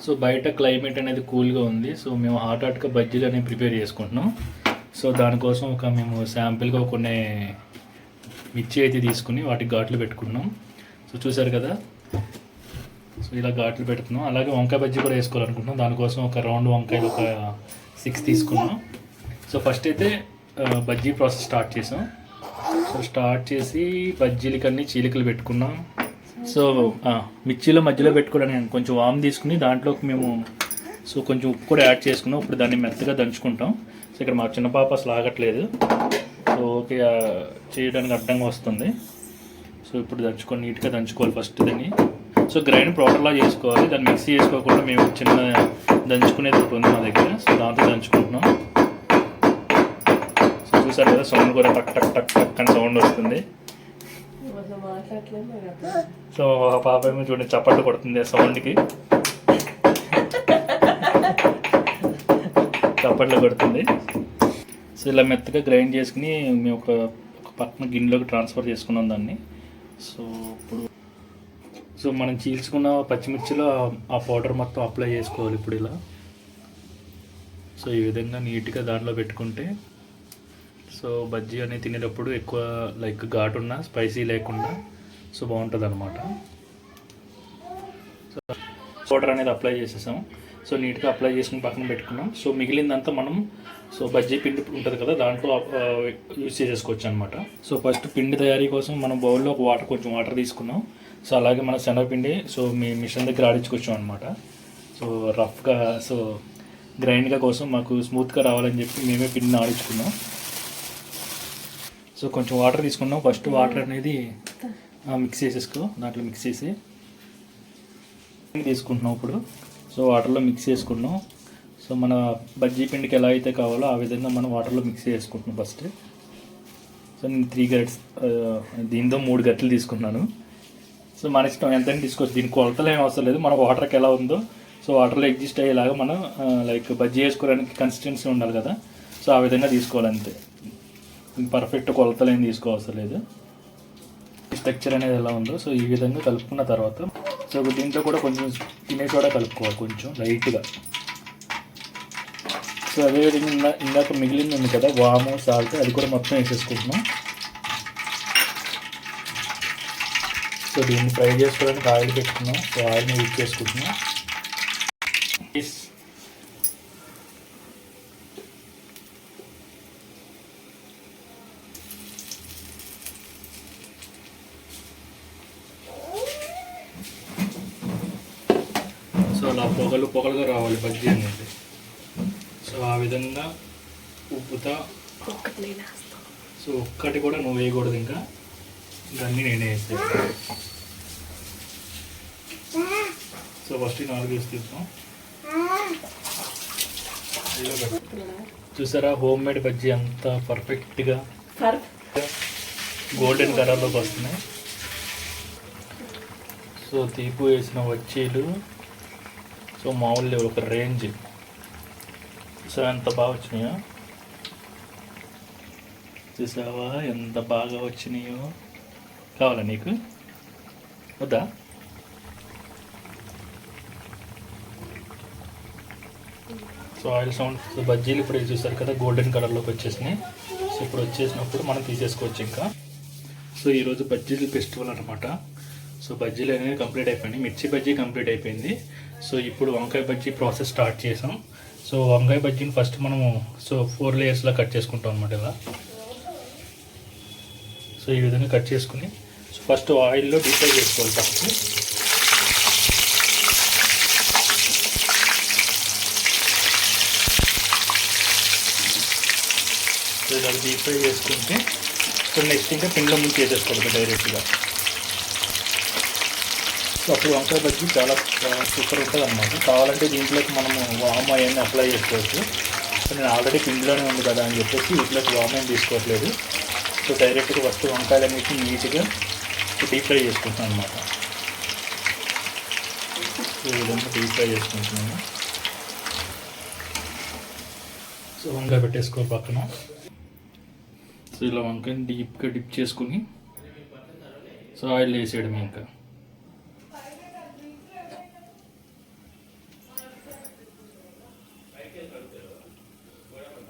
So బయట climate అనేది కూల్గా ఉంది. సో మేము హాట్గా బజ్జీలు అనేవి ప్రిపేర్ చేసుకుంటున్నాం. సో దానికోసం మేము శాంపిల్గా కొన్ని మిర్చి అయితే తీసుకుని వాటికి ఘాట్లు పెట్టుకున్నాం. సో చూసారు కదా, సో ఇలా ఘాట్లు పెడుతున్నాం. అలాగే వంకాయ బజ్జీ కూడా వేసుకోవాలనుకుంటున్నాం. దానికోసం ఒక రౌండ్ వంకాయలు ఒక 6 తీసుకున్నాం. సో ఫస్ట్ అయితే బజ్జీ ప్రాసెస్ స్టార్ట్ చేసాం. సో స్టార్ట్ చేసి బజ్జీలకన్నీ చీలికలు పెట్టుకున్నాం. సో మిర్చిలో మధ్యలో పెట్టుకోవడానికి కొంచెం వామ్ తీసుకుని దాంట్లోకి మేము సో కొంచెం ఉప్పు కూడా యాడ్ చేసుకున్నాం. ఇప్పుడు దాన్ని మెత్తగా దంచుకుంటాం. సో ఇక్కడ మా చిన్న పాప అసలు ఆగట్లేదు. సో ఓకే చేయడానికి అడ్డంగా వస్తుంది. సో ఇప్పుడు దంచుకొని నీట్గా దంచుకోవాలి ఫస్ట్ దాన్ని. సో గ్రైండ్ పౌడర్లా చేసుకోవాలి. దాన్ని మిక్సీ చేసుకోకుండా మేము చిన్న దంచుకునేది ఒకటి ఉంది మా దగ్గర. సో దాంతో దంచుకుంటున్నాం. సో చూసారు కదా, సౌండ్ కూడా టక్ టక్ టక్ టక్ అని సౌండ్ వస్తుంది. సో పాప ఏమో చూడండి చప్పట్లు కొడుతుంది ఆ సౌండ్కి, చప్పట్లు కొడుతుంది. సో ఇలా మెత్తగా గ్రైండ్ చేసుకుని మేము ఒక పక్కన గిన్నెలోకి ట్రాన్స్ఫర్ చేసుకున్నాం దాన్ని. సో ఇప్పుడు మనం చీల్చుకున్న పచ్చిమిర్చిలో ఆ పౌడర్ మొత్తం అప్లై చేసుకోవాలి ఇప్పుడు ఇలా. సో ఈ విధంగా నీట్గా దాంట్లో పెట్టుకుంటే సో బజ్జీ అనేది తినేటప్పుడు ఎక్కువ లైక్ ఘాటున్న స్పైసీ లేకుండా సో బాగుంటుంది అనమాట. సో పౌడర్ అనేది అప్లై చేసేసాం. సో నీట్గా అప్లై చేసుకుని పక్కన పెట్టుకున్నాం. సో మిగిలిందంతా మనం సో బజ్జీ పిండి ఉంటుంది కదా దాంట్లో యూజ్ చేసేసుకోవచ్చు అనమాట. సో ఫస్ట్ పిండి తయారీ కోసం మనం బౌల్లో కొంచెం వాటర్ తీసుకున్నాం. సో అలాగే మన శనగపిండి సో మీ మిషన్ దగ్గర ఆడించుకొచ్చాం అనమాట. సో రఫ్గా సో గ్రైండ్గా కోసం మాకు స్మూత్గా రావాలని చెప్పి మేమే పిండిని ఆడించుకున్నాం. సో కొంచెం వాటర్ తీసుకున్నాం. ఫస్ట్ వాటర్ అనేది మిక్స్ చేసేసుకో, దాంట్లో మిక్స్ చేసి తీసుకుంటున్నాం ఇప్పుడు. సో వాటర్లో మిక్స్ చేసుకున్నాం. సో మన బజ్జీ పిండికి ఎలా అయితే కావాలో ఆ విధంగా మనం వాటర్లో మిక్స్ చేసుకుంటున్నాం ఫస్ట్. సో నేను 3 గట్స్ దీంతో 3 గట్లు తీసుకున్నాను. సో మన ఇష్టం ఎంతైనా తీసుకోవచ్చు, దీనికి కొలతలు ఏం అవసరం లేదు. మన వాటర్కి ఎలా ఉందో సో వాటర్లో ఎగ్జిస్ట్ అయ్యేలాగా మనం లైక్ బజ్జీ వేసుకోవడానికి కన్సిస్టెన్సీ ఉండాలి కదా, సో ఆ విధంగా తీసుకోవాలంతే. పర్ఫెక్ట్ కొలతలు ఏం తీసుకోవసరం లేదు. స్ట్రక్చర్ అనేది ఎలా ఉందో సో ఈ విధంగా కలుపుకున్న తర్వాత సో దీంట్లో కూడా కొంచెం తినే కూడా కలుపుకోవాలి కొంచెం లైట్గా. సో అదేవిధంగా ఇందాక మిగిలింది ఉంది కదా వాము సాల్ట్, అది కూడా మొత్తం వేసేసుకుంటున్నాం. సో దీన్ని ఫ్రై చేసుకోవడానికి ఆయిల్ పెట్టుకున్నాం. సో ఆయిల్ని యూజ్ చేసుకుంటున్నాం. సో అలా పొగలుగా రావాలి బజ్జీ అనేది. సో ఆ విధంగా ఉప్పుతా. సో ఒక్కటి కూడా నువ్వు వేయకూడదు, ఇంకా దాన్ని నేనే వేస్తాను. సో ఫస్ట్ 4 వేసి తీస్తాం. చూసారా హోమ్ మేడ్ బజ్జీ అంత పర్ఫెక్ట్గా గోల్డెన్ కలర్లోకి వస్తున్నాయి. సో తీపు వేసిన వచ్చీలు సో మామూలు ఒక రేంజ్. సో ఎంత బాగా వచ్చినాయో చూసావా, ఎంత బాగా వచ్చినాయో. కావాలా నీకు? వద్దా? So oil sound. సో బజ్జీలు ఇప్పుడు చూసారు కదా గోల్డెన్ కలర్లోకి వచ్చేసినాయి. సో ఇప్పుడు వచ్చేసినప్పుడు మనం తీసేసుకోవచ్చు ఇంకా. సో ఈరోజు బజ్జీలు ఫెస్టివల్ అనమాట. సో బజ్జీలు అనేవి కంప్లీట్ అయిపోయినాయి. మిర్చి బజ్జీ కంప్లీట్ అయిపోయింది. సో ఇప్పుడు వంకాయ బజ్జీ ప్రాసెస్ స్టార్ట్ చేసాం. సో వంకాయ బజ్జీని ఫస్ట్ మనము సో 4 లేయర్స్లో కట్ చేసుకుంటాం అనమాట ఇలా. సో ఈ విధంగా కట్ చేసుకుని సో ఫస్ట్ ఆయిల్లో డీప్ ఫ్రై చేసుకోవాలి ఫస్ట్. సో ఇలా డీప్ ఫ్రై చేసుకుంటే సో నెక్స్ట్ ఇంకా పిండిలో ముందు చేసేసుకోవాలి డైరెక్ట్గా. సో అప్పుడు వంకాయ బజ్జీ చాలా సూపర్ ఉంటుంది అన్నమాట. కావాలంటే దీంట్లోకి మనము వామ్ అవన్నీ అప్లై చేసుకోవచ్చు. సో నేను ఆల్రెడీ పిండిలోనే ఉంది కదా అని చెప్పేసి వీటిలోకి వామ్ ఏం తీసుకోవట్లేదు. సో డైరెక్ట్గా ఫస్ట్ వంకాయలన్నిటిని నీట్గా డీప్ ఫ్రై చేసుకుంటున్నాను అనమాట. ఈ విధంగా డీప్ ఫ్రై చేసుకుంటున్నాను. సో వంకాయ పెట్టేసుకోవాలి పక్కన. సో ఇలా వంకాయని డీప్గా డిప్ చేసుకుని సో ఆయిల్ వేసేయడం ఇంకా.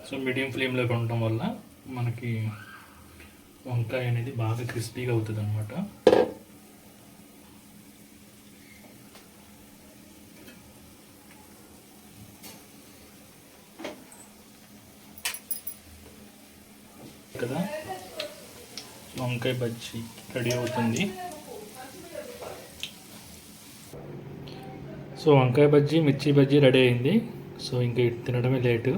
సో మీడియం ఫ్లేమ్లో ఉండటం వల్ల మనకి వంకాయ అనేది బాగా క్రిస్పీగా అవుతుంది అనమాట. కదా వంకాయ బజ్జీ రెడీ అవుతుంది. సో వంకాయ బజ్జీ మిర్చి బజ్జీ రెడీ అయింది. సో ఇంకా తినడమే లేటు.